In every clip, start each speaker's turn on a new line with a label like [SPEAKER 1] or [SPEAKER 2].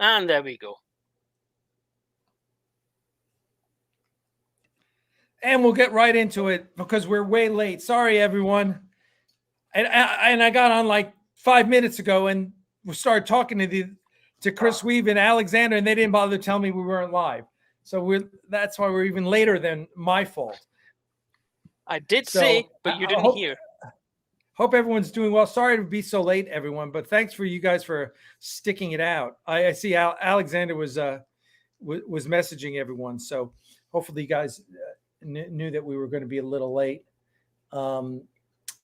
[SPEAKER 1] And there we go.
[SPEAKER 2] And we'll get right into it because we're way late. Sorry, everyone. And I got on like 5 minutes ago and we started talking to Chris Weave and Alexander, and they didn't bother to tell me we weren't live. So that's why we're even later than my fault.
[SPEAKER 1] I did say, but you didn't hear.
[SPEAKER 2] Hope everyone's doing well. Sorry to be so late, everyone, but thanks for you guys for sticking it out. I see Alexander was messaging everyone, so hopefully you guys knew that we were going to be a little late. I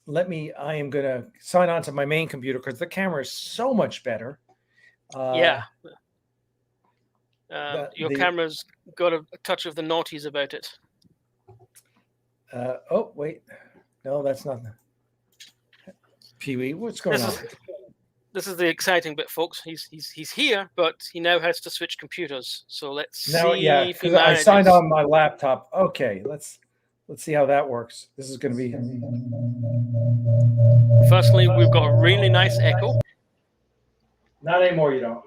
[SPEAKER 2] am going to sign on to my main computer because the camera is so much better.
[SPEAKER 1] Your camera's got a touch of the naughties about it.
[SPEAKER 2] Oh, wait. No, that's not. Pee-wee, what's going on?
[SPEAKER 1] This is the exciting bit, folks. He's here, but he now has to switch computers. So let's see if he manages.
[SPEAKER 2] I signed on my laptop. Okay, let's see how that works. This is going to be.
[SPEAKER 1] Firstly, we've got a really nice echo.
[SPEAKER 2] Not anymore, you don't.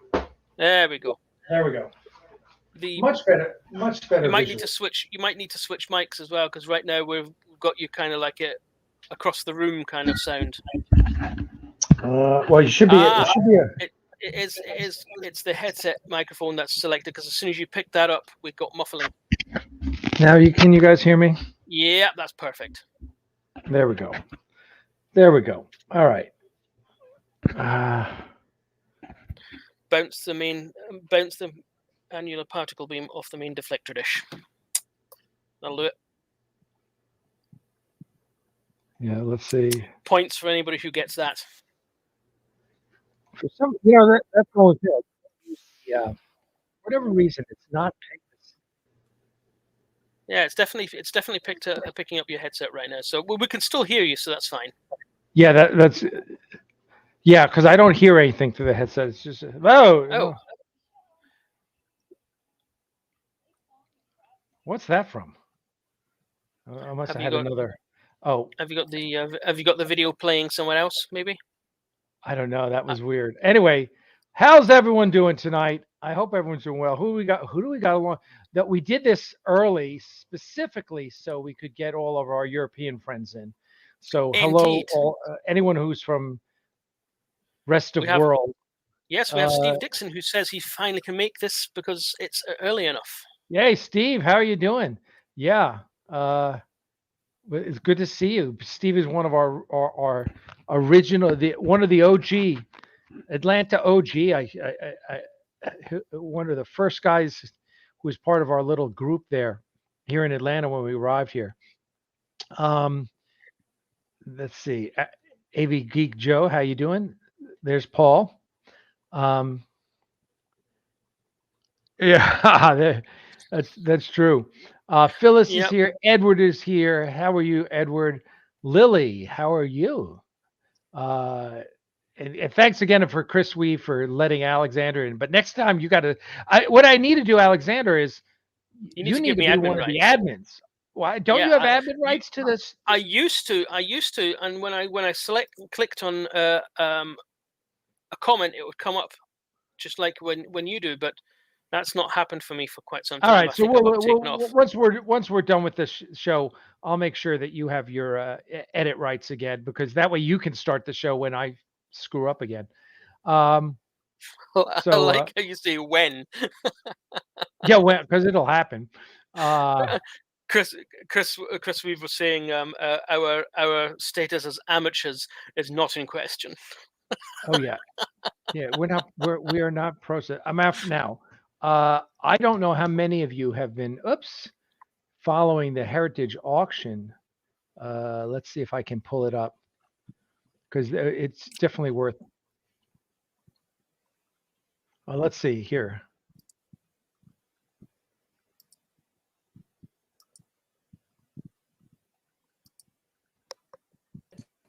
[SPEAKER 1] There we go.
[SPEAKER 2] There we go. Much better. Much better.
[SPEAKER 1] You might need to switch mics as well, because right now we've got you kind of like a across the room kind of sound.
[SPEAKER 2] Well, it should be.
[SPEAKER 1] It's the headset microphone that's selected, because as soon as you pick that up, we've got muffling.
[SPEAKER 2] Now can you guys hear me?
[SPEAKER 1] Yeah, that's perfect.
[SPEAKER 2] There we go. There we go. All right.
[SPEAKER 1] Bounce the annular particle beam off the main deflector dish. That'll do it.
[SPEAKER 2] Yeah, let's see.
[SPEAKER 1] Points for anybody who gets that.
[SPEAKER 2] For some, that's going good. Yeah, for whatever reason, it's not picked.
[SPEAKER 1] Yeah, it's definitely picking up your headset right now. So we can still hear you, so that's fine.
[SPEAKER 2] Yeah, that's. Yeah, because I don't hear anything through the headset. It's just oh. What's that from? I must have had another. Oh,
[SPEAKER 1] have you got the video playing somewhere else? Maybe.
[SPEAKER 2] I don't know. That was weird. Anyway, how's everyone doing tonight? I hope everyone's doing well. Who do we got along? That we did this early specifically so we could get all of our European friends in. So hello, anyone who's from rest of world.
[SPEAKER 1] Yes, we have Steve Dixon, who says he finally can make this because it's early enough.
[SPEAKER 2] Yay, Steve! How are you doing? Yeah, it's good to see you. Steve is one of our original, one of the OG, Atlanta OG. One of the first guys who was part of our little group here in Atlanta when we arrived here. Let's see, AV Geek Joe, how you doing? There's Paul. Yeah, that's true. Phyllis is here. Edward is here. How are you, Edward? Lily, how are you? And thanks again for Chris Wee for letting Alexander in. But next time you got to. What I need to do, Alexander, is you need to be one of the admins. Why don't you have admin rights to this?
[SPEAKER 1] I used to, and when I clicked on a comment, it would come up just like when you do, but that's not happened for me for quite some time.
[SPEAKER 2] All right, so once we're done with this show, I'll make sure that you have your edit rights again, because that way you can start the show when I screw up again.
[SPEAKER 1] I like how you say when.
[SPEAKER 2] Yeah, when, because it'll happen.
[SPEAKER 1] Chris Weaver was saying our status as amateurs is not in question.
[SPEAKER 2] Oh yeah, we are not process. I'm after now. I don't know how many of you have been following the Heritage auction. Let's see if I can pull it up, because it's definitely worth. Let's see here.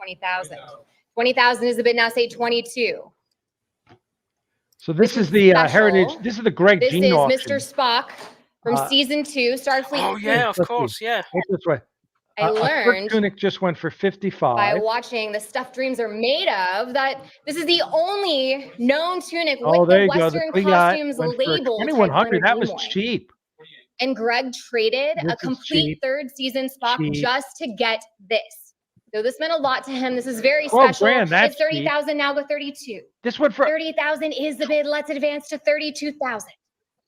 [SPEAKER 3] $20,000 is a bid now. Say 22.
[SPEAKER 2] So this is the Heritage. This is the Greg Jean auction.
[SPEAKER 3] This is Mr. Spock from season 2, Starfleet.
[SPEAKER 1] Oh yeah, of course, yeah.
[SPEAKER 2] This way.
[SPEAKER 3] I learned
[SPEAKER 2] tunic just went for 55
[SPEAKER 3] by watching the Stuff Dreams Are Made Of that this is the only known tunic with
[SPEAKER 2] Oh, there
[SPEAKER 3] the
[SPEAKER 2] you go.
[SPEAKER 3] Western
[SPEAKER 2] The
[SPEAKER 3] Costumes
[SPEAKER 2] went for
[SPEAKER 3] label.
[SPEAKER 2] 2100. That was
[SPEAKER 3] Nimoy.
[SPEAKER 2] cheap.
[SPEAKER 3] And Greg traded
[SPEAKER 2] This
[SPEAKER 3] a
[SPEAKER 2] is
[SPEAKER 3] complete
[SPEAKER 2] cheap.
[SPEAKER 3] third season Spock
[SPEAKER 2] Cheap.
[SPEAKER 3] just to get this. So this meant a lot to him. This is very
[SPEAKER 2] 12
[SPEAKER 3] special.
[SPEAKER 2] grand, that's
[SPEAKER 3] It's 30,000 now, go 32.
[SPEAKER 2] This went for
[SPEAKER 3] 30,000 is the bid. Let's advance to 32,000.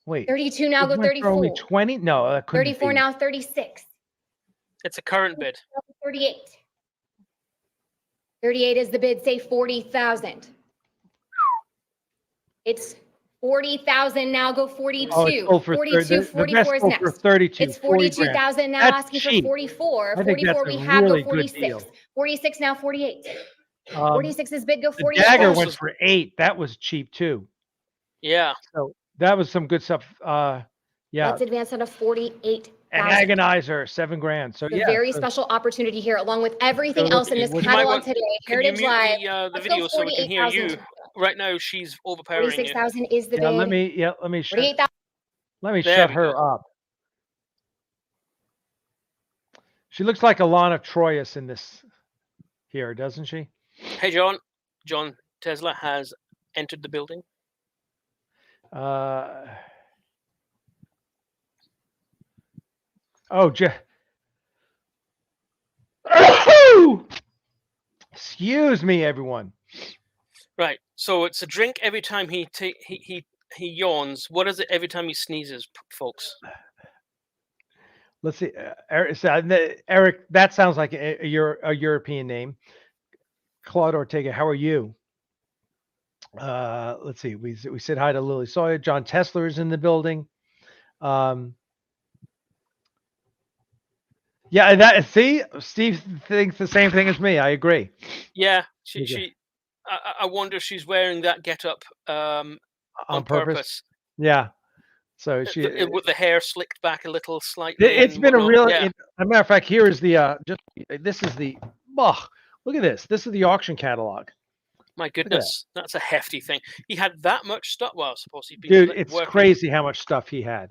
[SPEAKER 2] wait.
[SPEAKER 3] 32 now,
[SPEAKER 2] This
[SPEAKER 3] go
[SPEAKER 2] went for only
[SPEAKER 3] 34.
[SPEAKER 2] 20? No, that couldn't
[SPEAKER 3] 34
[SPEAKER 2] be.
[SPEAKER 3] now, 36.
[SPEAKER 1] It's a current bid.
[SPEAKER 3] 38. 38 is the bid. Say 40,000. It's 40,000 now, go 42.
[SPEAKER 2] Oh, it's sold for
[SPEAKER 3] 42,
[SPEAKER 2] 30, the
[SPEAKER 3] 44 is
[SPEAKER 2] best sold for
[SPEAKER 3] next.
[SPEAKER 2] 32.
[SPEAKER 3] It's
[SPEAKER 2] 40 grand.
[SPEAKER 3] 42,000 now,
[SPEAKER 2] That's
[SPEAKER 3] asking
[SPEAKER 2] cheap.
[SPEAKER 3] for 44.
[SPEAKER 2] I think
[SPEAKER 3] 44
[SPEAKER 2] that's
[SPEAKER 3] we
[SPEAKER 2] a
[SPEAKER 3] have,
[SPEAKER 2] really
[SPEAKER 3] go
[SPEAKER 2] good
[SPEAKER 3] 46.
[SPEAKER 2] deal.
[SPEAKER 3] 46 now, 48.
[SPEAKER 2] Um,
[SPEAKER 3] 46 is bid, go
[SPEAKER 2] the
[SPEAKER 3] 48.
[SPEAKER 2] dagger
[SPEAKER 1] Also-
[SPEAKER 2] went for 8. That was cheap too.
[SPEAKER 1] Yeah.
[SPEAKER 2] So that was some good stuff. Yeah.
[SPEAKER 3] Let's advance on to 48,000.
[SPEAKER 2] An agonizer, 7 grand. So
[SPEAKER 3] A
[SPEAKER 2] yeah.
[SPEAKER 3] very
[SPEAKER 2] so-
[SPEAKER 3] special opportunity here, along with everything
[SPEAKER 2] So
[SPEAKER 3] else in this
[SPEAKER 2] would you
[SPEAKER 1] might
[SPEAKER 3] catalog
[SPEAKER 1] want-
[SPEAKER 3] today.
[SPEAKER 1] Can you
[SPEAKER 3] Heritage
[SPEAKER 1] mute
[SPEAKER 3] Live.
[SPEAKER 1] the
[SPEAKER 3] Let's
[SPEAKER 1] video
[SPEAKER 3] go
[SPEAKER 1] so we can hear you?
[SPEAKER 3] 48,000.
[SPEAKER 1] Right now, she's overpowering you.
[SPEAKER 3] 46,000 is the
[SPEAKER 2] yeah,
[SPEAKER 3] bid.
[SPEAKER 2] let me shut
[SPEAKER 3] 48,000.
[SPEAKER 2] Let me
[SPEAKER 1] There
[SPEAKER 2] shut
[SPEAKER 1] we
[SPEAKER 2] her
[SPEAKER 1] go.
[SPEAKER 2] up. She looks like Alana Troyes in this here, doesn't she?
[SPEAKER 1] Hey, John. John Tesla has entered the building.
[SPEAKER 2] Oh, excuse me, everyone.
[SPEAKER 1] Right. So it's a drink every time he yawns. What is it every time he sneezes, folks?
[SPEAKER 2] Let's see, Eric. That sounds like a European name. Claude Ortega, how are you? Let's see. We said hi to Lily Sawyer. John Tesler is in the building. Yeah, that see, Steve thinks the same thing as me. I agree.
[SPEAKER 1] Yeah.
[SPEAKER 2] Okay.
[SPEAKER 1] I wonder if she's wearing that getup on purpose.
[SPEAKER 2] Yeah. So she
[SPEAKER 1] With the hair slicked back a little slightly.
[SPEAKER 2] it's
[SPEAKER 1] and
[SPEAKER 2] been a
[SPEAKER 1] whatnot.
[SPEAKER 2] real.
[SPEAKER 1] Yeah.
[SPEAKER 2] As a matter of fact, here is the this is the. Oh, look at this. This is the auction catalog.
[SPEAKER 1] My goodness, that's a hefty thing. He had that much stuff. Well, I suppose he'd be
[SPEAKER 2] Dude, it's
[SPEAKER 1] working.
[SPEAKER 2] crazy how much stuff he had.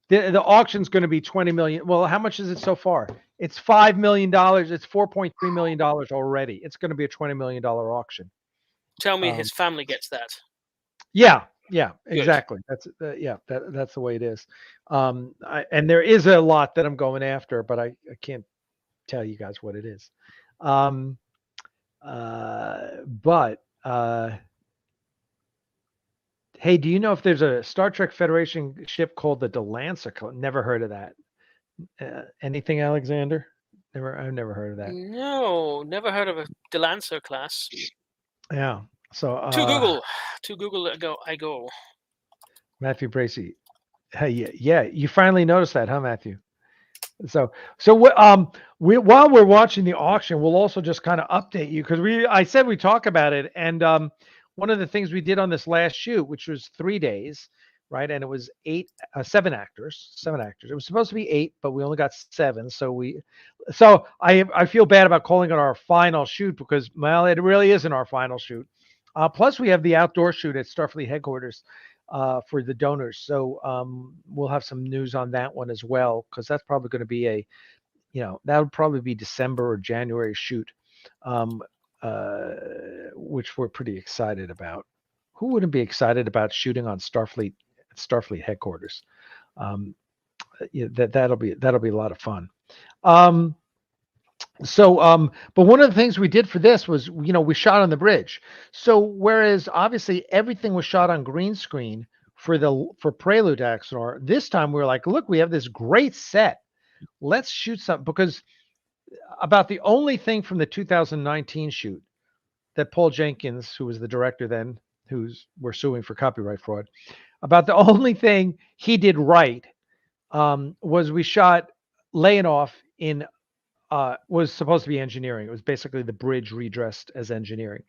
[SPEAKER 2] The auction's going to be 20 million. Well, how much is it so far? It's $5 million. It's $4.3 million already. It's going to be a $20 million auction.
[SPEAKER 1] Tell me his family gets that.
[SPEAKER 2] Yeah,
[SPEAKER 1] Good.
[SPEAKER 2] exactly. That's that's the way it is. And there is a lot that I'm going after, but I can't tell you guys what it is. Hey, do you know if there's a Star Trek Federation ship called the Delancey? Never heard of that. Anything, Alexander? I've never heard of that.
[SPEAKER 1] No, never heard of a Delancey class.
[SPEAKER 2] Yeah. So
[SPEAKER 1] To Google I go.
[SPEAKER 2] Matthew Bracey. Hey, yeah, you finally noticed that, huh, Matthew? So while we're watching the auction, we'll also just kind of update you because I said we talk about it, and one of the things we did on this last shoot, which was 3 days, right, and it was 7 actors. It was supposed to be 8, but we only got 7. So I feel bad about calling it our final shoot because, well, it really isn't our final shoot. Plus, we have the outdoor shoot at Starfleet headquarters for the donors. So we'll have some news on that one as well, because that's probably going to be that would probably be December or January shoot, which we're pretty excited about. Who wouldn't be excited about shooting on Starfleet headquarters? That'll be a lot of fun. But one of the things we did for this was, we shot on the bridge. So whereas obviously everything was shot on green screen for Prelude to Axanar, this time we were like, look, we have this great set. Let's shoot something, because about the only thing from the 2019 shoot that Paul Jenkins, who was the director then, we're suing for copyright fraud, about the only thing he did right was we shot laying off in was supposed to be engineering. It was basically the bridge redressed as engineering.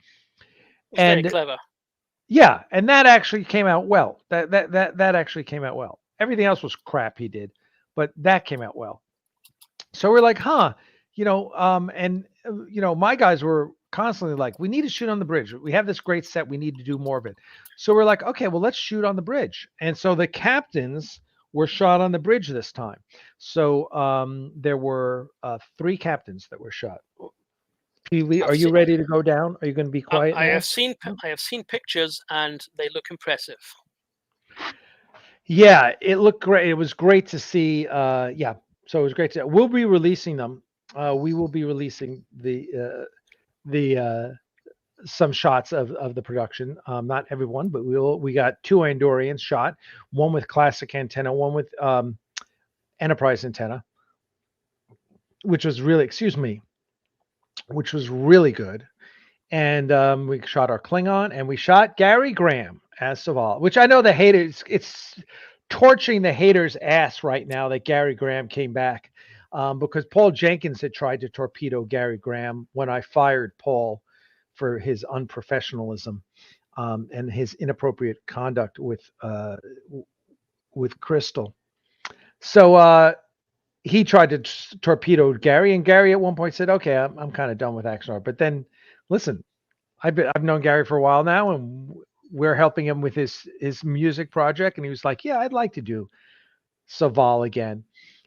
[SPEAKER 1] Very clever.
[SPEAKER 2] Yeah, and that actually came out well. That actually came out well. Everything else was crap he did, but that came out well. So we're like, my guys were constantly like, we need to shoot on the bridge. We have this great set. We need to do more of it. So we're like, okay, well, let's shoot on the bridge. And so the captains
[SPEAKER 4] were shot on the bridge this time. So there were 3 captains that were shot. Lee, are you ready to go down? Are you going to be quiet
[SPEAKER 1] I
[SPEAKER 4] now?
[SPEAKER 1] have seen pictures and they look impressive.
[SPEAKER 4] Yeah, it looked great. It was great to see. Yeah, so it was great to. We'll be releasing them. We will be releasing the some shots of the production. Not everyone, but we got 2 Andorians shot. One with classic antenna, one with Enterprise antenna, which was really, which was really good. And we shot our Klingon, and we shot Gary Graham as Saval, which I know the haters, it's torching the haters' ass right now that Gary Graham came back, because Paul Jenkins had tried to torpedo Gary Graham when I fired Paul for his unprofessionalism and his inappropriate conduct with Crystal. So he tried to torpedo Gary, and Gary at one point said, "Okay, I'm kind of done with Axanar." But then, listen, I've known Gary for a while now, and we're helping him with his music project, and he was like, "Yeah, I'd like to do Saval again."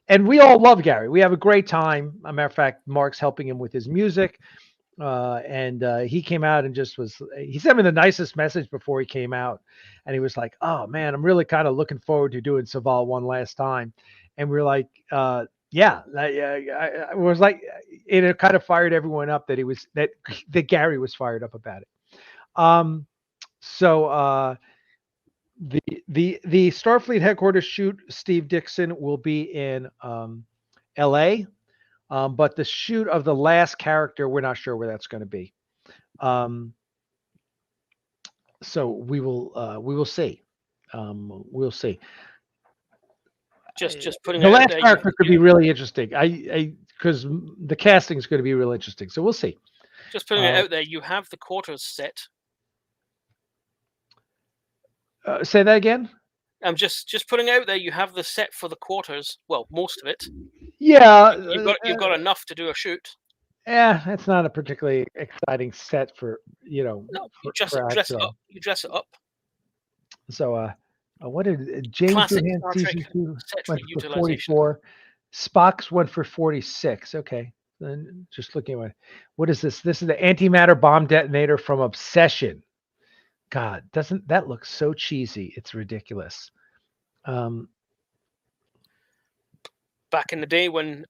[SPEAKER 4] And we all love Gary. We have a great time. As a matter of fact, Mark's helping him with his music, and he came out and he sent me the nicest message before he came out, and he was like, "Oh man, I'm really kind of looking forward to doing Saval one last time." And we were like, yeah, I was like, it kind of fired everyone up that that Gary was fired up about it. So the Starfleet headquarters shoot, Steve Dixon, will be in L.A., but the shoot of the last character, we're not sure where that's going to be. So we will see. We'll see.
[SPEAKER 1] Just putting
[SPEAKER 4] the
[SPEAKER 1] it
[SPEAKER 4] last
[SPEAKER 1] out there,
[SPEAKER 4] character could be really interesting. Because the casting is going to be real interesting. So we'll see.
[SPEAKER 1] Just putting it out there, you have the quarters set.
[SPEAKER 4] Say that again.
[SPEAKER 1] I'm just putting out there. You have the set for the quarters. Well, most of it.
[SPEAKER 4] Yeah,
[SPEAKER 1] you've got enough to do a shoot.
[SPEAKER 4] Yeah, it's not a particularly exciting set for
[SPEAKER 1] No, you dress it up. You dress it up.
[SPEAKER 4] So, what did James
[SPEAKER 1] Classic
[SPEAKER 4] Doohan
[SPEAKER 1] Star
[SPEAKER 4] season
[SPEAKER 1] Trek
[SPEAKER 4] 2
[SPEAKER 1] set
[SPEAKER 4] went
[SPEAKER 1] for
[SPEAKER 4] for 44? Spock's went for 46. Okay, then just looking at what is this? This is the antimatter bomb detonator from Obsession. God, doesn't that look so cheesy? It's ridiculous.
[SPEAKER 1] Back in the day when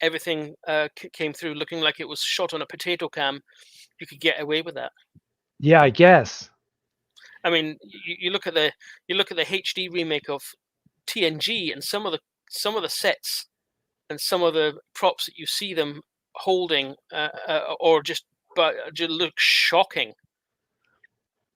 [SPEAKER 1] everything came through looking like it was shot on a potato cam, you could get away with that.
[SPEAKER 4] Yeah, I guess.
[SPEAKER 1] I mean, you look at the HD remake of TNG, and some of the sets and some of the props that you see them holding, or just look shocking.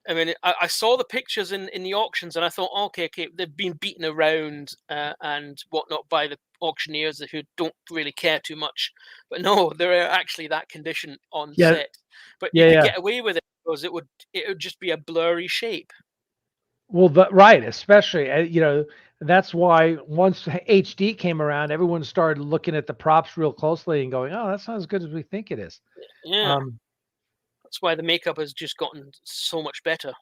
[SPEAKER 1] I mean, I saw the pictures in the auctions, and I thought, okay, they've been beaten around and whatnot by the auctioneers who don't really care too much. But no, they're actually that condition on set. But you could get away with it because it would just be a blurry shape.
[SPEAKER 4] Well, right, especially that's why once HD came around, everyone started looking at the props real closely and going, "Oh, that's not as good as we think it is."
[SPEAKER 1] Yeah. That's why the makeup has just gotten so much better.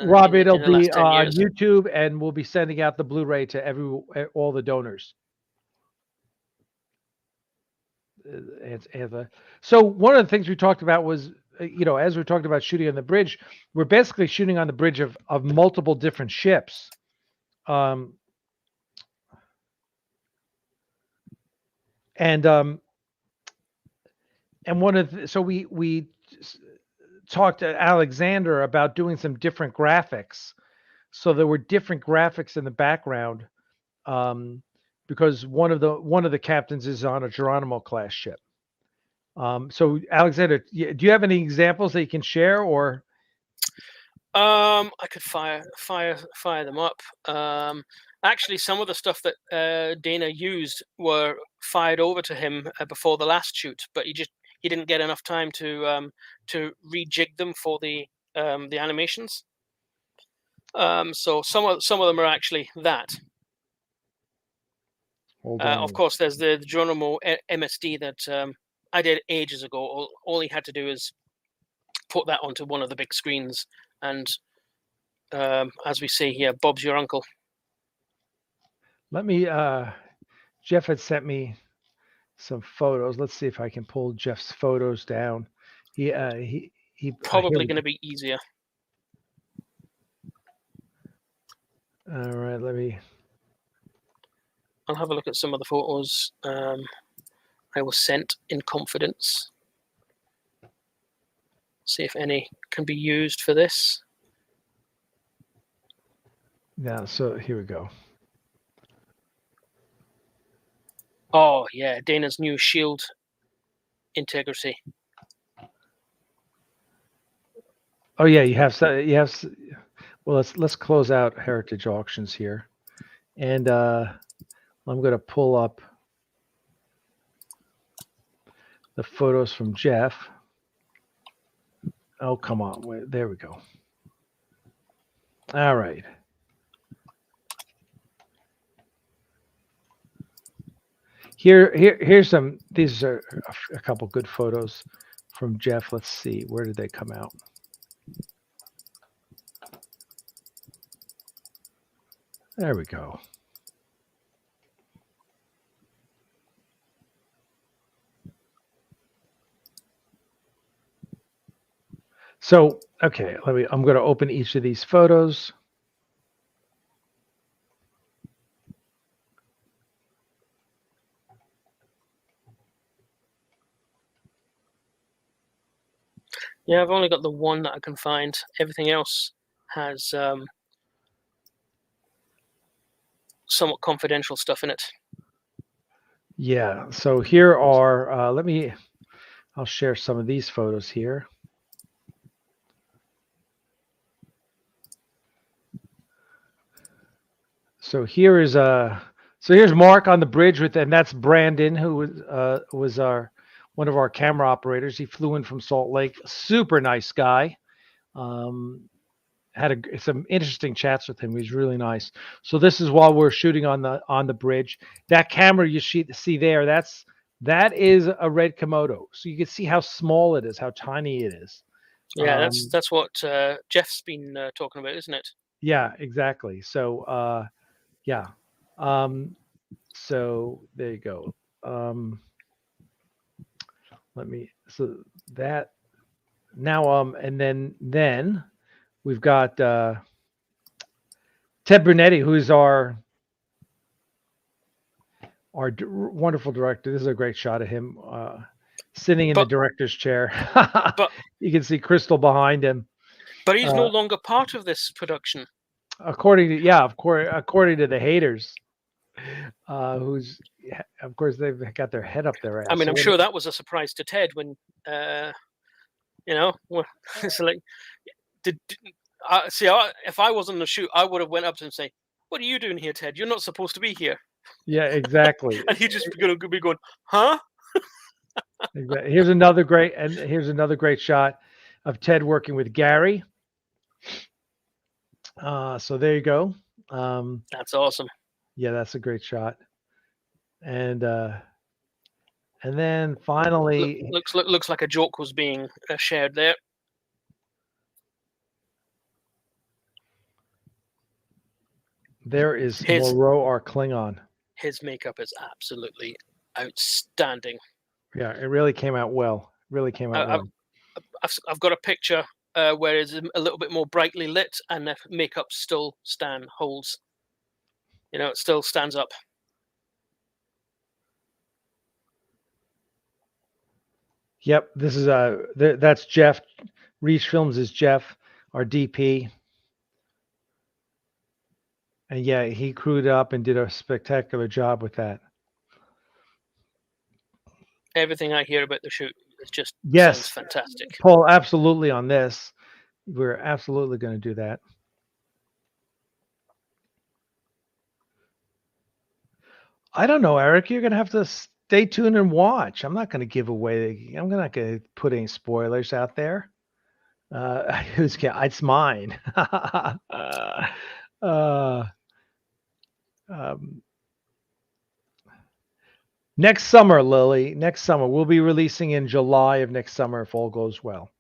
[SPEAKER 4] Rob, it'll be on YouTube, and we'll be sending out the Blu-ray to all the donors. So one of the things we talked about was, as we talked about shooting on the bridge, we're basically shooting on the bridge of multiple different ships. And one of so we talked to Alexander about doing some different graphics. So there were different graphics in the background, because one of the captains is on a Geronimo class ship. So Alexander, do you have any examples that you can share, or?
[SPEAKER 1] I could fire them up. Actually, some of the stuff that Dana used were fired over to him before the last shoot, but he didn't get enough time to rejig them for the animations. So some of them are actually that. Of course, there's the Geronimo MSD that I did ages ago. All he had to do is put that onto one of the big screens, and as we say here, Bob's your uncle.
[SPEAKER 4] Let me. Jeff had sent me some photos. Let's see if I can pull Jeff's photos down. He
[SPEAKER 1] Probably going to be easier.
[SPEAKER 4] All right, let me.
[SPEAKER 1] I'll have a look at some of the photos I was sent in confidence. See if any can be used for this.
[SPEAKER 4] Yeah, so here we go.
[SPEAKER 1] Oh yeah, Dana's new shield integrity.
[SPEAKER 4] Oh yeah, you have. Well, let's close out Heritage Auctions here, and I'm going to pull up the photos from Jeff. Oh, come on. Wait, there we go. All right. Here's some. These are a couple good photos from Jeff. Let's see. Where did they come out? There we go. So, okay, I'm going to open each of these photos.
[SPEAKER 1] Yeah, I've only got the one that I can find. Everything else has somewhat confidential stuff in it.
[SPEAKER 4] Yeah, so here are, I'll share some of these photos here. So here's Mark on the bridge and that's Brandon, who was one of our camera operators. He flew in from Salt Lake. Super nice guy. Had some interesting chats with him. He was really nice. So this is while we're shooting on the bridge. That camera you see there, that is a red Komodo. So you can see how small it is, how tiny it is.
[SPEAKER 1] Yeah, that's what Jeff's been talking about, isn't it?
[SPEAKER 4] Yeah, exactly. So yeah. So there you go. So that now and then we've got Ted Brunetti, who's our wonderful director. This is a great shot of him sitting in the director's chair. But you can see Crystal behind him.
[SPEAKER 1] But he's no longer part of this production.
[SPEAKER 4] According to the haters, who's of course they've got their head up their ass.
[SPEAKER 1] I mean, I'm sure that was a surprise to Ted when it's like, if I was on the shoot, I would have went up to him and say, "What are you doing here, Ted? You're not supposed to be here."
[SPEAKER 4] Yeah, exactly.
[SPEAKER 1] And he's just going to be going, "Huh?"
[SPEAKER 4] Exactly. Here's another great shot of Ted working with Gary. So there you go.
[SPEAKER 1] That's awesome.
[SPEAKER 4] Yeah, that's a great shot. And then finally,
[SPEAKER 1] looks like a joke was being shared there.
[SPEAKER 4] There is Moreau, our Klingon.
[SPEAKER 1] His makeup is absolutely outstanding.
[SPEAKER 4] Yeah, it really came out well. Well.
[SPEAKER 1] I've got a picture where it's a little bit more brightly lit, and the makeup still holds. It still stands up.
[SPEAKER 4] Yep, this is that's Jeff. Reach Films is Jeff, our DP. And yeah, he crewed up and did a spectacular job with that.
[SPEAKER 1] Everything I hear about the shoot is just sounds fantastic.
[SPEAKER 4] Paul, absolutely on this. We're absolutely going to do that. I don't know, Eric. You're going to have to stay tuned and watch. I'm not going to give away. I'm not going to put any spoilers out there. It's mine. Next summer, Lily. Next summer, we'll be releasing in July of next summer if all goes well.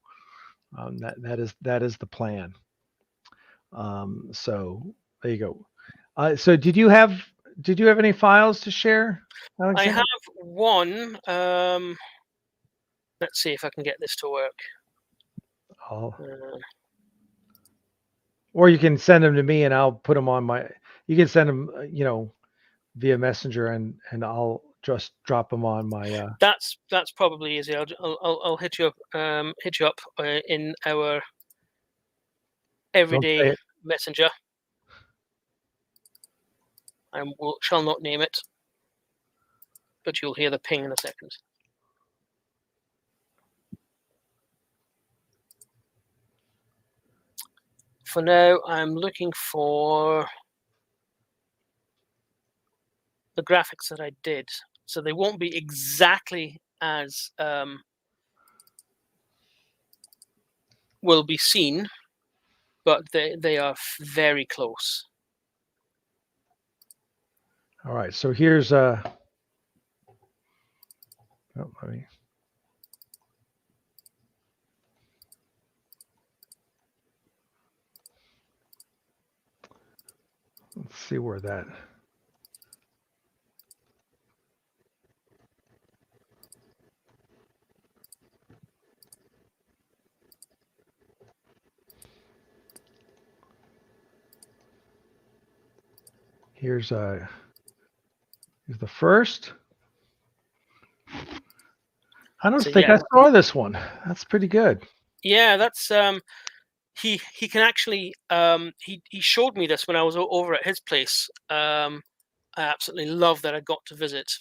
[SPEAKER 4] That is the plan. So there you go. So did you have did you have any files to share,
[SPEAKER 1] I
[SPEAKER 4] Alexander?
[SPEAKER 1] have one. Let's see if I can get this to work.
[SPEAKER 4] Oh.
[SPEAKER 1] Uh,
[SPEAKER 4] Or you can send them to me and I'll put them on my. You can send them, via Messenger, and I'll just drop them on my.
[SPEAKER 1] that's probably easy. I'll hit you up. In our everyday
[SPEAKER 4] say it.
[SPEAKER 1] messenger. I shall not name it, but you'll hear the ping in a second. For now, I'm looking for the graphics that I did. So they won't be exactly as will be seen, but they are very close.
[SPEAKER 4] All right. So here's let me. Let's see where that. Here's the first. I don't think I saw this one. That's pretty good.
[SPEAKER 1] Yeah, that's he can actually he showed me this when I was over at his place. I absolutely love that I got to visit.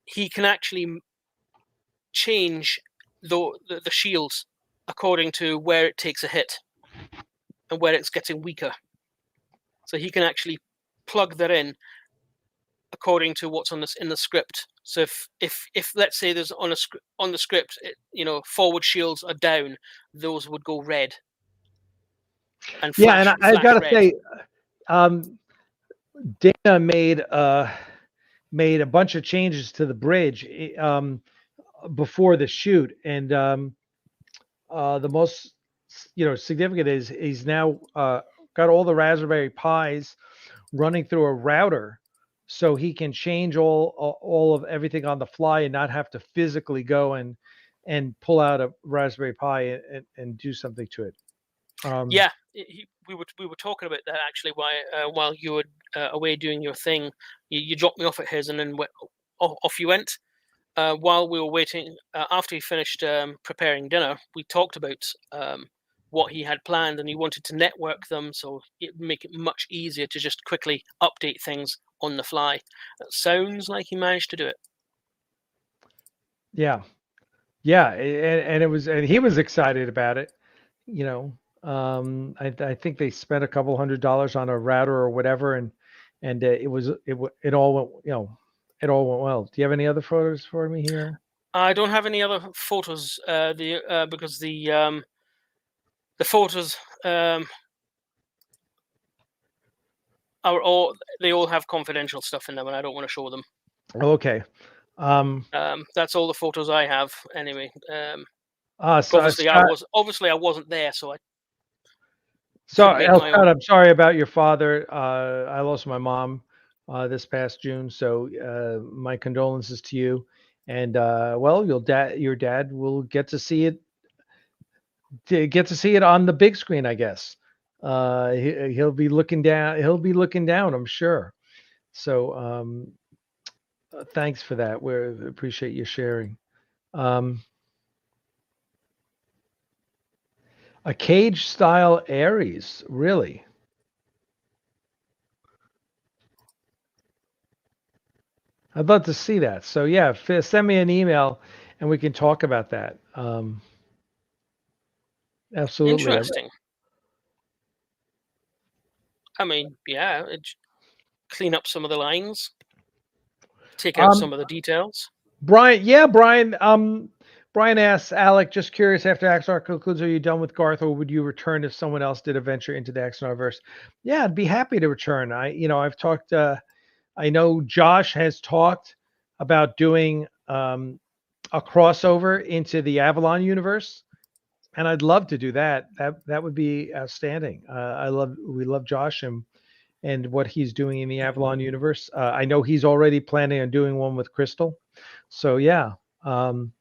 [SPEAKER 1] He can actually change the shields according to where it takes a hit and where it's getting weaker. So he can actually plug that in according to what's on in the script. So if let's say there's on the script, forward shields are down, those would go red. And flash,
[SPEAKER 4] and I gotta say, Dana made a bunch of changes to the bridge before the shoot, and the most significant is he's now got all the Raspberry Pis running through a router, so he can change all of everything on the fly and not have to physically go and pull out a Raspberry Pi and do something to it.
[SPEAKER 1] We were talking about that actually. While you were away doing your thing, you dropped me off at his, and then off you went. While we were waiting, after he finished preparing dinner, we talked about what he had planned, and he wanted to network them so it would make it much easier to just quickly update things on the fly. It sounds like he managed to do it.
[SPEAKER 4] Yeah, and he was excited about it. I think they spent a couple $100 on a router or whatever, and it all went well. Do you have any other photos for me here?
[SPEAKER 1] I don't have any other photos. Because the photos they all have confidential stuff in them, and I don't want to show them.
[SPEAKER 4] Okay.
[SPEAKER 1] That's all the photos I have anyway.
[SPEAKER 4] Obviously
[SPEAKER 1] I wasn't there, so I.
[SPEAKER 4] So, Scott, I'm sorry about your father. I lost my mom this past June, so my condolences to you. And your dad will get to see it. On the big screen, I guess. He'll be looking down. I'm sure. So, thanks for that. We appreciate you sharing. A cage style Ares, really? I'd love to see that. So yeah, send me an email and we can talk about that. Absolutely.
[SPEAKER 1] Interesting. I mean, yeah, clean up some of the lines, take out some of the details.
[SPEAKER 4] Brian asks, Alec, just curious, after Axanar concludes, are you done with Garth, or would you return if someone else did a venture into the Axanar verse? Yeah, I'd be happy to return. I've talked, I know Josh has talked about doing a crossover into the Avalon universe, and I'd love to do that. That would be outstanding. We love Josh, and and what he's doing in the Avalon universe. I know he's already planning on doing one with Crystal. So yeah. So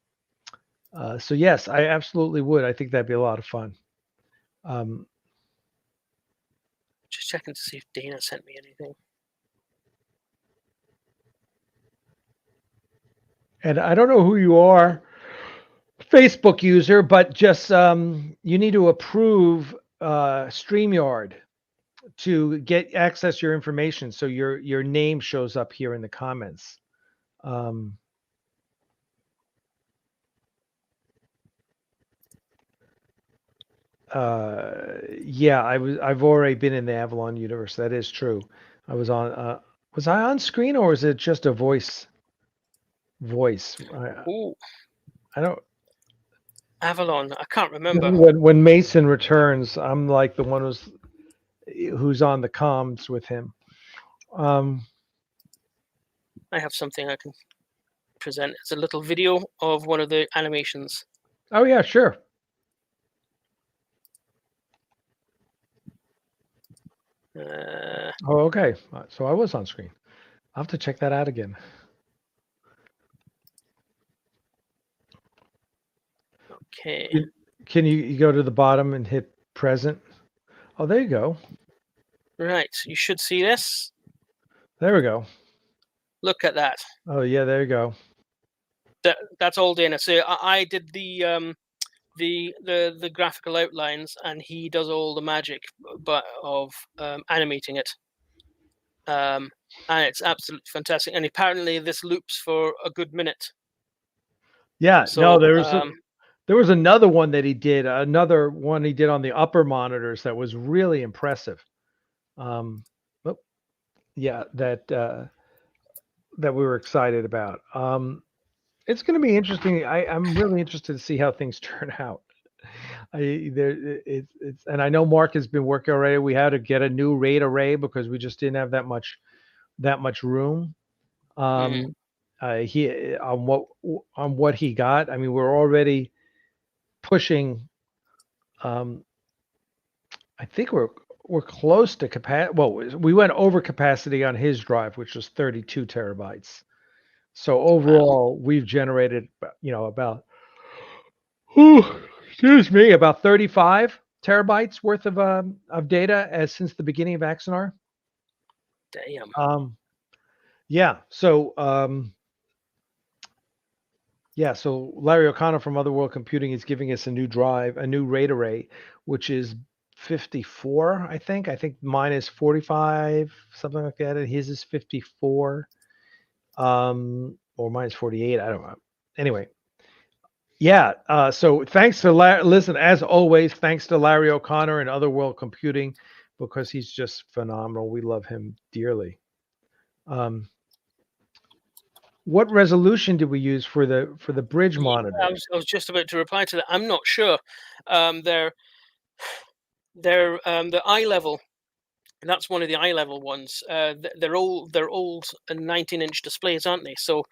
[SPEAKER 4] yes, I absolutely would. I think that'd be a lot of fun.
[SPEAKER 1] Just checking to see if Dana sent me anything.
[SPEAKER 4] And I don't know who you are, Facebook user, but just you need to approve StreamYard to get access your information, so your name shows up here in the comments. Yeah, I've already been in the Avalon universe. That is true. I was on. Was I on screen, or was it just a voice?
[SPEAKER 1] Ooh,
[SPEAKER 4] I don't.
[SPEAKER 1] Avalon. I can't remember.
[SPEAKER 4] When Mason returns, I'm like the one who's on the comms with him.
[SPEAKER 1] I have something I can present. It's a little video of one of the animations.
[SPEAKER 4] Oh yeah, sure. Oh, okay. So I was on screen. I'll have to check that out again.
[SPEAKER 1] Okay.
[SPEAKER 4] Can you go to the bottom and hit present? Oh, there you go.
[SPEAKER 1] Right. You should see this.
[SPEAKER 4] There we go.
[SPEAKER 1] Look at that.
[SPEAKER 4] Oh yeah, there you go.
[SPEAKER 1] That's all Dana. So I did the graphical outlines, and he does all the magic, but of animating it. And it's absolutely fantastic. And apparently this loops for a good minute.
[SPEAKER 4] Yeah.
[SPEAKER 1] So,
[SPEAKER 4] no, there was another one that he did. Another one he did on the upper monitors that was really impressive. Yeah, that we were excited about. It's going to be interesting. I'm really interested to see how things turn out. And I know Mark has been working already. We had to get a new RAID array because we just didn't have that much room. He on what he got. I mean, we're already pushing. I think we're close to capacity. Well, we went over capacity on his drive, which was 32 terabytes. So overall, we've generated, about, about 35 terabytes worth of data since the beginning of Axanar.
[SPEAKER 1] Damn.
[SPEAKER 4] Yeah. So, so Larry O'Connor from Otherworld Computing is giving us a new drive, a new RAID array, which is 54, I think. I think mine is 45, something like that. And his is 54. Or mine is 48. I don't know. Anyway. Yeah. So thanks to listen, as always, thanks to Larry O'Connor and Otherworld Computing, because he's just phenomenal. We love him dearly. What resolution did we use for the bridge monitor?
[SPEAKER 1] I was just about to reply to that. I'm not sure. They're the eye level. That's one of the eye level ones. They're old 19-inch displays, aren't they? So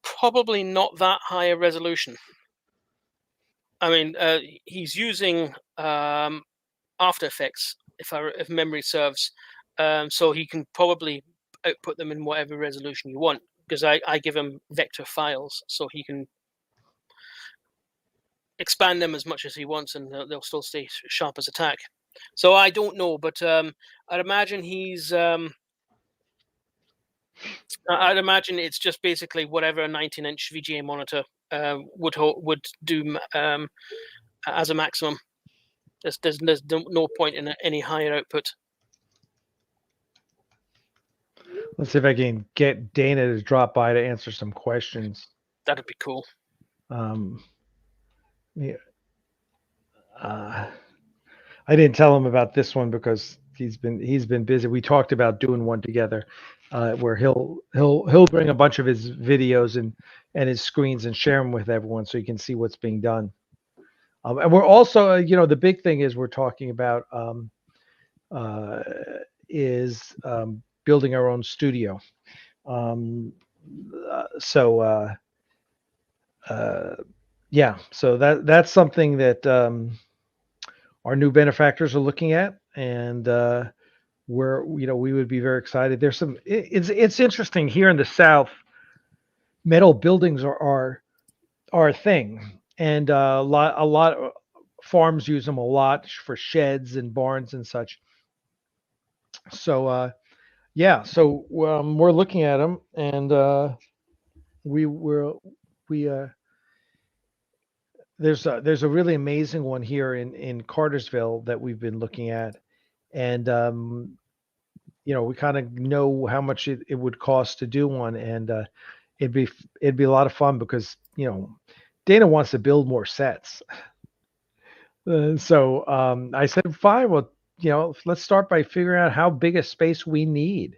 [SPEAKER 1] probably not that high a resolution. I mean, he's using After Effects, if memory serves, so he can probably output them in whatever resolution you want. Because I give him vector files, so he can expand them as much as he wants, and they'll still stay sharp as a tack. So I don't know, but I'd imagine I'd imagine it's just basically whatever a 19-inch VGA monitor would do as a maximum. There's no point in any higher output.
[SPEAKER 4] Let's see if I can get Dana to drop by to answer some questions.
[SPEAKER 1] That'd be cool.
[SPEAKER 4] Yeah. I didn't tell him about this one because he's been busy. We talked about doing one together, where he'll bring a bunch of his videos and his screens and share them with everyone so you can see what's being done. And we're also, the big thing is we're talking about building our own studio. So that's something that our new benefactors are looking at, and we would be very excited. There's some. It's interesting here in the South. Metal buildings are a thing, and a lot of farms use them a lot for sheds and barns and such. So we're looking at them, and there's a really amazing one here in Cartersville that we've been looking at, and we kind of know how much it would cost to do one, and it'd be a lot of fun because Dana wants to build more sets. So I said, fine, well, let's start by figuring out how big a space we need,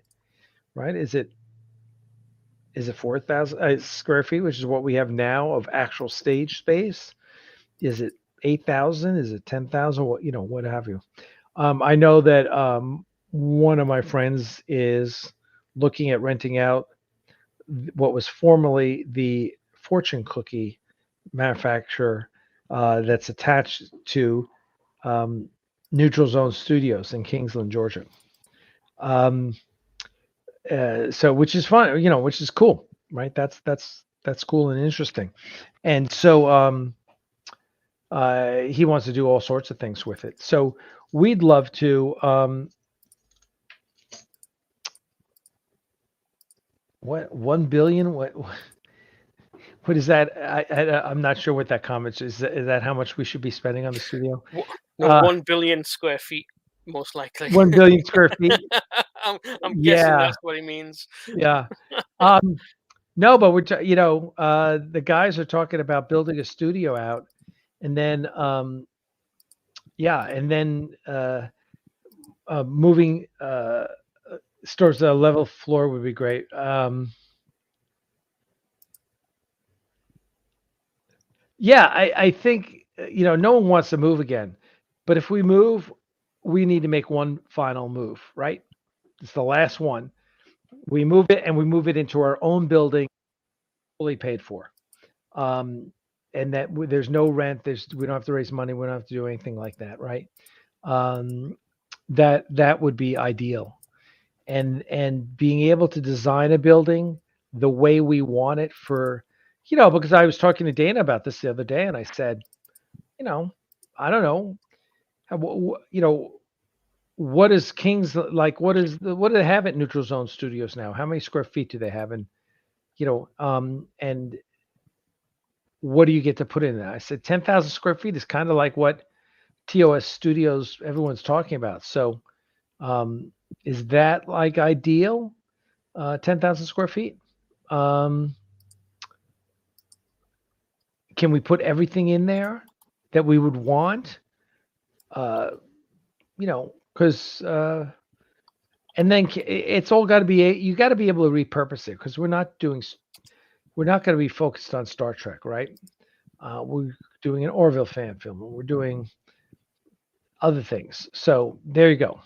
[SPEAKER 4] right? Is it 4,000 square feet, which is what we have now of actual stage space? Is it 8,000? Is it 10,000? What have you? I know that one of my friends is looking at renting out what was formerly the fortune cookie manufacturer that's attached to Neutral Zone Studios in Kingsland, Georgia. So which is fun, which is cool, right? That's cool and interesting. And so he wants to do all sorts of things with it. So we'd love to what 1 billion? What is that? I'm not sure what that comment is. Is that how much we should be spending on the studio?
[SPEAKER 1] No, 1 billion square feet, most likely.
[SPEAKER 4] 1 billion square feet.
[SPEAKER 1] I'm guessing that's what he means.
[SPEAKER 4] Yeah. No, but we're the guys are talking about building a studio out, and then moving towards the level floor would be great. I think no one wants to move again, but if we move, we need to make one final move, right? It's the last one. We move it, and we move it into our own building, fully paid for, and that there's no rent. We don't have to raise money. We don't have to do anything like that, right? That would be ideal, and being able to design a building the way we want it for, because I was talking to Dana about this the other day, and I said, I don't know, what is King's like? What do they have at Neutral Zone Studios now? How many square feet do they have? And and what do you get to put in there? I said 10,000 square feet is kind of like what TOS Studios everyone's talking about. So is that like ideal? 10,000 square feet? Can we put everything in there that we would want? Because and then it's all got to be, you got to be able to repurpose it, because we're not going to be focused on Star Trek, right? We're doing an Orville fan film, and we're doing other things. So there you go.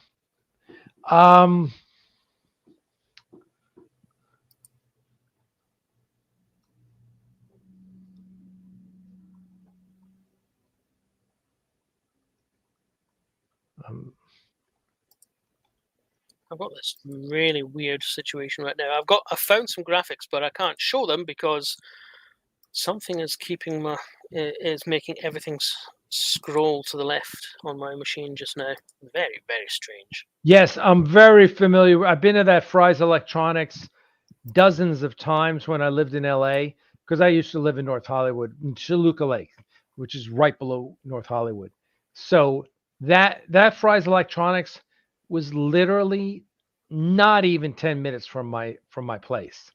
[SPEAKER 1] I've got this really weird situation right now. I found some graphics, but I can't show them because something is making everything scroll to the left on my machine just now. Very, very strange.
[SPEAKER 4] Yes, I'm very familiar. I've been to that Fry's Electronics dozens of times when I lived in LA, because I used to live in North Hollywood, in Toluca Lake, which is right below North Hollywood. So that Fry's Electronics was literally not even 10 minutes from my place,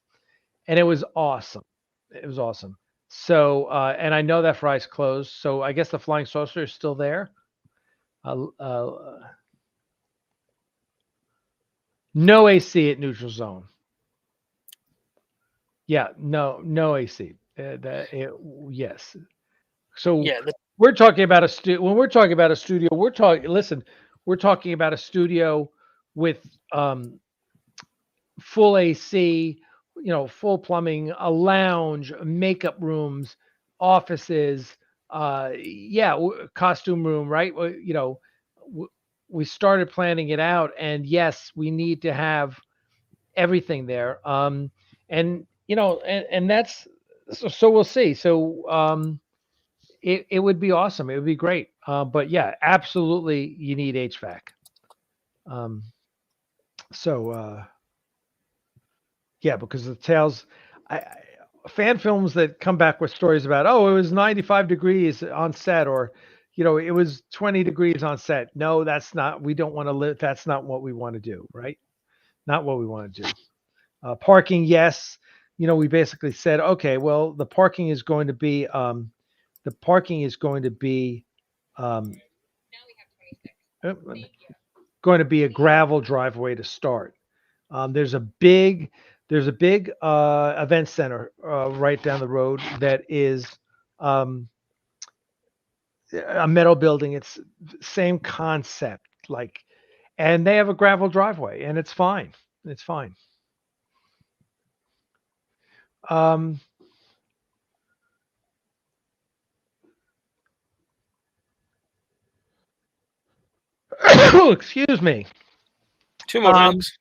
[SPEAKER 4] and it was awesome. It was awesome. So and I know that Fry's closed, so I guess the Flying Saucer is still there. No AC at Neutral Zone. Yeah, no AC. Yes. So
[SPEAKER 1] yeah,
[SPEAKER 4] we're talking about when we're talking about a studio, we're talking about a studio with full AC, full plumbing, a lounge, makeup rooms, offices, costume room, right? we started planning it out, and yes, we need to have everything there. And and that's so we'll see. So it would be awesome. It would be great. But yeah, absolutely, you need HVAC. So yeah, because the tales, fan films that come back with stories about, oh, it was 95 degrees on set, or it was 20 degrees on set. No, that's not. We don't want to live. That's not what we want to do, right? Not what we want to do. Parking, yes. We basically said, okay, well, the parking is going to be going to be a gravel driveway to start. There's a big event center right down the road that is a metal building. It's same concept, and they have a gravel driveway, and it's fine. It's fine. Excuse me.
[SPEAKER 1] 2 more drinks.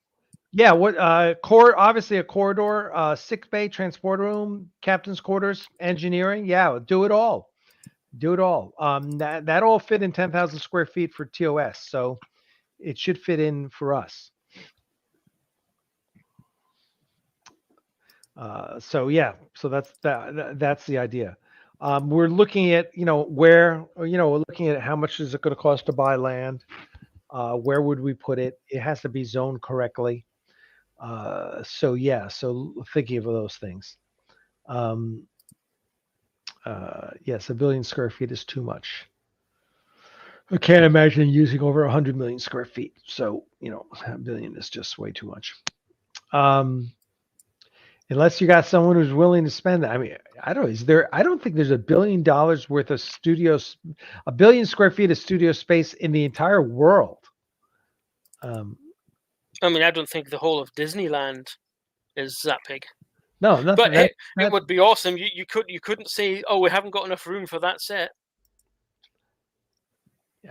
[SPEAKER 4] Yeah, obviously a corridor, sick bay, transport room, captain's quarters, engineering. Yeah, do it all. That all fit in 10,000 square feet for TOS, so it should fit in for us. So that's the idea. We're looking at we're looking at how much is it going to cost to buy land. Where would we put it? It has to be zoned correctly. So thinking of those things. Yes, 1 billion square feet is too much. I can't imagine using over 100 million square feet. So, 1 billion is just way too much. Unless you got someone who's willing to spend that. I mean, I don't think there's $1 billion worth of studios, 1 billion square feet of studio space in the entire world.
[SPEAKER 1] I mean, I don't think the whole of Disneyland is that big.
[SPEAKER 4] No, nothing.
[SPEAKER 1] But it would be awesome. You couldn't say, oh, we haven't got enough room for that set.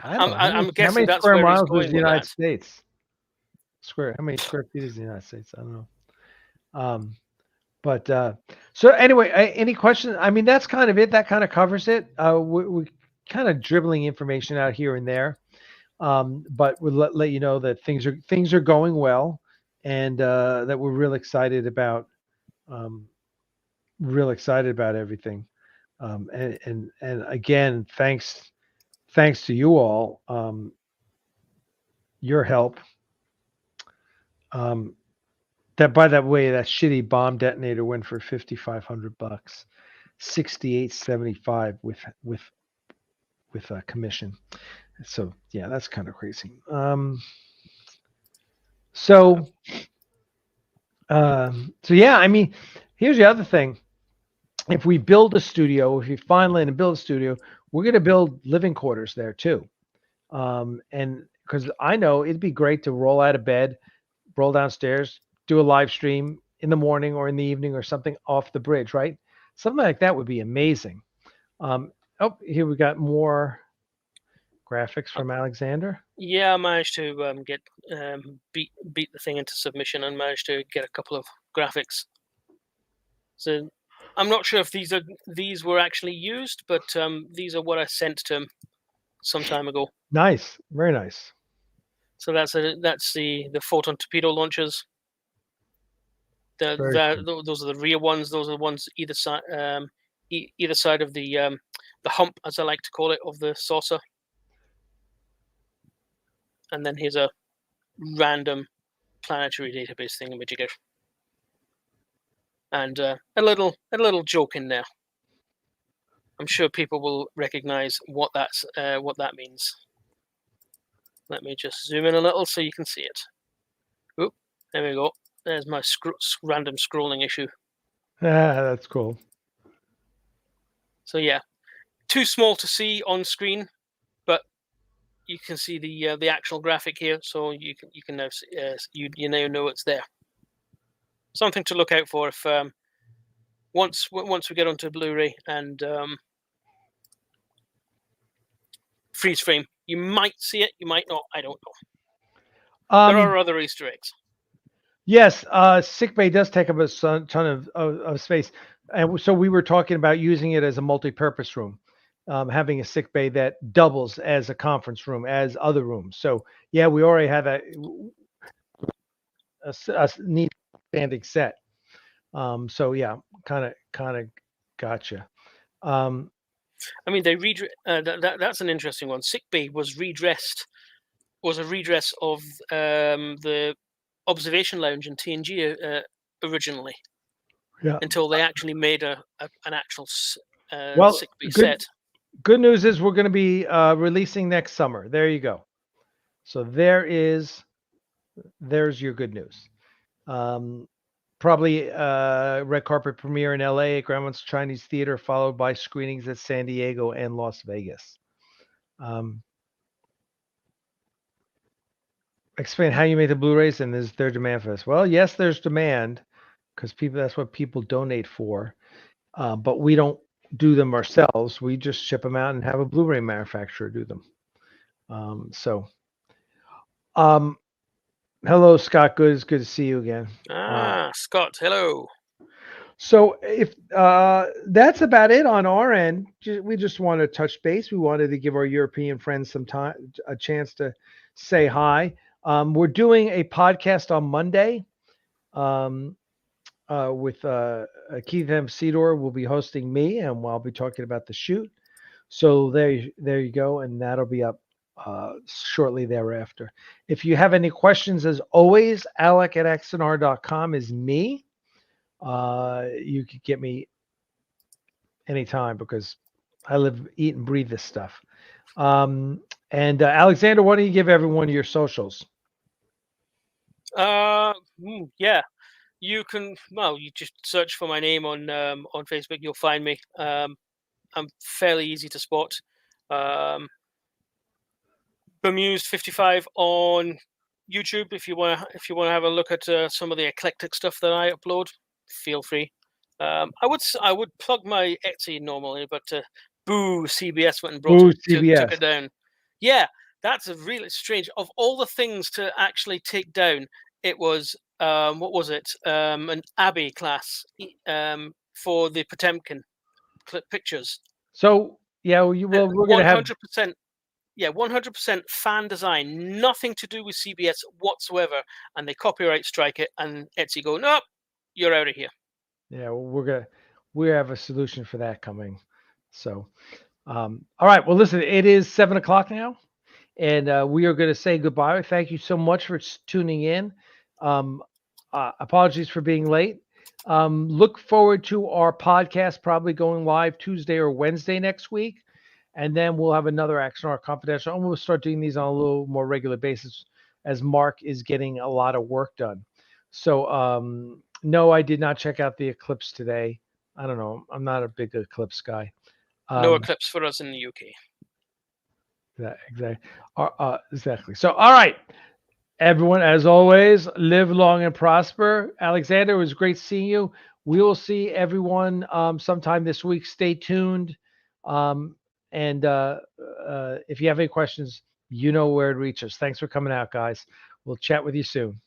[SPEAKER 1] I'm guessing that's where he's going with
[SPEAKER 4] the United
[SPEAKER 1] that.
[SPEAKER 4] States. How many square feet is the United States? I don't know. But so anyway, any questions? I mean, that's kind of it. That kind of covers it. We kind of dribbling information out here and there. But we'll let you know that things are going well, and that we're real excited about everything. And again, thanks to you all, your help. That shitty bomb detonator went for $5,500, $6,875 with a commission. So yeah, that's kind of crazy. So yeah, I mean, here's the other thing. If we build a studio, if you find land and build a studio, we're going to build living quarters there too. And because I know it'd be great to roll out of bed, roll downstairs, do a live stream in the morning or in the evening or something off the bridge, right? Something like that would be amazing. Here we got more graphics from Alexander.
[SPEAKER 1] Yeah, I managed to beat the thing into submission and managed to get a couple of graphics. So I'm not sure if these were actually used, but these are what I sent to him some time ago.
[SPEAKER 4] Nice, very nice.
[SPEAKER 1] So that's the photon torpedo launchers. Those are the rear ones. Those are the ones either side of the hump, as I like to call it, of the saucer. And then here's a random planetary database thingamajigger. And a little joke in there. I'm sure people will recognize what that means. Let me just zoom in a little so you can see it. Oop, there we go. There's my random scrolling issue.
[SPEAKER 4] That's cool.
[SPEAKER 1] So yeah, too small to see on screen, but you can see the actual graphic here, so you can now you now know it's there. Something to look out for if once we get onto Blu-ray and freeze frame, You might see it, you might not. I don't know. There are other Easter eggs.
[SPEAKER 4] Yes, sickbay does take up a ton of space, and so we were talking about using it as a multi-purpose room, having a sickbay that doubles as a conference room, as other rooms. So yeah, we already have a neat standing set. So yeah, kind of gotcha.
[SPEAKER 1] I mean, they that's an interesting one. Sickbay was a redress of the observation lounge in TNG originally.
[SPEAKER 4] Yeah.
[SPEAKER 1] Until they actually made an actual sickbay set.
[SPEAKER 4] Good news is we're going to be releasing next summer. There you go. So there's your good news. Probably red carpet premiere in LA at Grauman's Chinese Theater, followed by screenings at San Diego and Las Vegas. Explain how you make the Blu-rays and is there demand for this? Well, yes, there's demand because that's what people donate for. But we don't do them ourselves. We just ship them out and have a Blu-ray manufacturer do them. Hello, Scott. Good to see you again.
[SPEAKER 1] Scott, hello.
[SPEAKER 4] So if that's about it on our end, we just want to touch base. We wanted to give our European friends a chance to say hi. We're doing a podcast on Monday with Keith M. Cedar will be hosting me, and I'll be talking about the shoot. So there you go, and that'll be up shortly thereafter. If you have any questions, as always, Alec at Axanar.com is me. You could get me anytime because I live, eat, and breathe this stuff. And Alexander, why don't you give everyone your socials?
[SPEAKER 1] Yeah. You can, you just search for my name on Facebook. You'll find me. I'm fairly easy to spot. Bemused 55 on YouTube. If you want to have a look at some of the eclectic stuff that I upload, feel free. I would plug my Etsy normally, but boo, CBS went and took it down. Yeah, that's a really strange. Of all the things to actually take down, it was. What was it? An Abbey class for the Potemkin pictures.
[SPEAKER 4] So yeah, we're going to have
[SPEAKER 1] 100%. Yeah, 100% fan design, nothing to do with CBS whatsoever, and they copyright strike it, and Etsy go, nope, you're out of here.
[SPEAKER 4] Yeah, we have a solution for that coming. So, all right. Well, listen, it is 7:00 now, and we are going to say goodbye. Thank you so much for tuning in. Apologies for being late. Look forward to our podcast probably going live Tuesday or Wednesday next week. And then we'll have another Axanar Confidential. And we'll start doing these on a little more regular basis as Mark is getting a lot of work done. So, no, I did not check out the eclipse today. I don't know. I'm not a big eclipse guy.
[SPEAKER 1] No eclipse for us in the UK.
[SPEAKER 4] Exactly. Exactly. So, all right. Everyone, as always, live long and prosper. Alexander, it was great seeing you. We will see everyone sometime this week. Stay tuned. And if you have any questions, you know where to reach us. Thanks for coming out, guys. We'll chat with you soon.